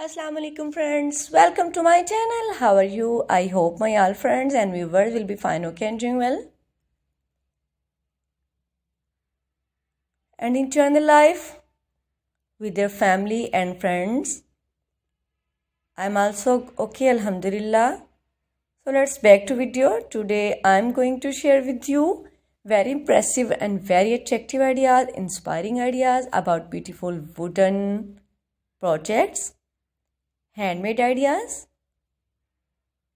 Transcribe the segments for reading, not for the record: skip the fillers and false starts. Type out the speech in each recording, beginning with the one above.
Assalamu alaikum friends, welcome to my channel. How are you? I hope my all friends and viewers will be fine, okay, and doing well and enjoying the life with their family and friends. I'm also okay, alhamdulillah. So let's back to video. Today I'm going to share with you very impressive and very attractive ideas, inspiring ideas about beautiful wooden projects, handmade ideas.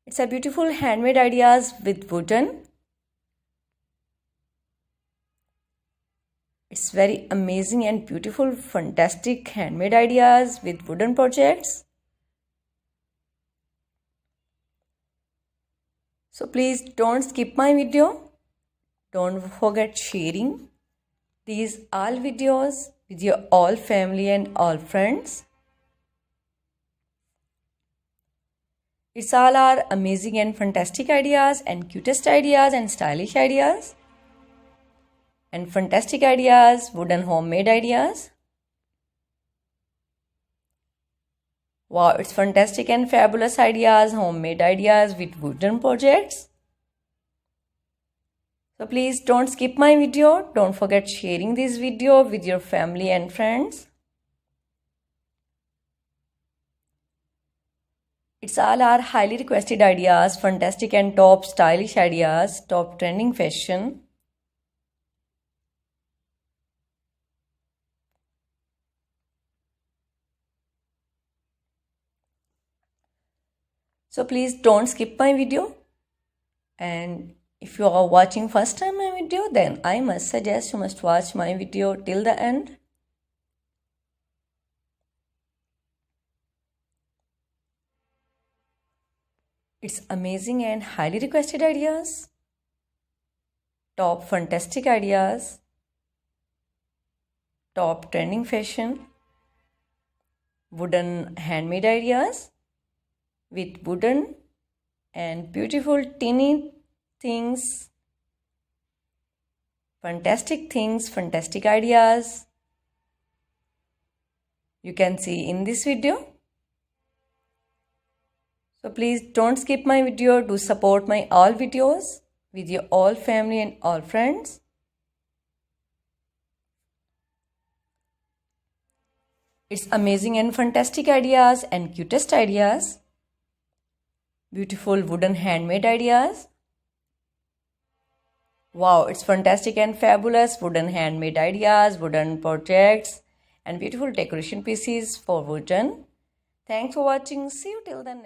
It's a beautiful handmade ideas with wooden. It's very amazing and beautiful, fantastic handmade ideas with wooden projects. So please don't skip my video. Don't forget sharing these all videos with your all family and all friends. It's all our amazing and fantastic ideas and cutest ideas and stylish ideas and fantastic ideas, wooden homemade ideas. Wow, it's fantastic and fabulous ideas, homemade ideas with wooden projects. So please don't skip my video. Don't forget sharing this video with your family and friends. It's all our highly requested ideas, fantastic and top stylish ideas, top trending fashion. So please don't skip my video. And if you are watching first time my video, then I must suggest you must watch my video till the end. It's amazing and highly requested ideas, top fantastic ideas, top trending fashion, wooden handmade ideas with wooden and beautiful teeny things, fantastic ideas you can see in this video. So please don't skip my video. Do support my all videos with your all family and all friends. It's amazing and fantastic ideas and cutest ideas. Beautiful wooden handmade ideas. Wow, it's fantastic and fabulous wooden handmade ideas, wooden projects and beautiful decoration pieces for wooden. Thanks for watching. See you till the next.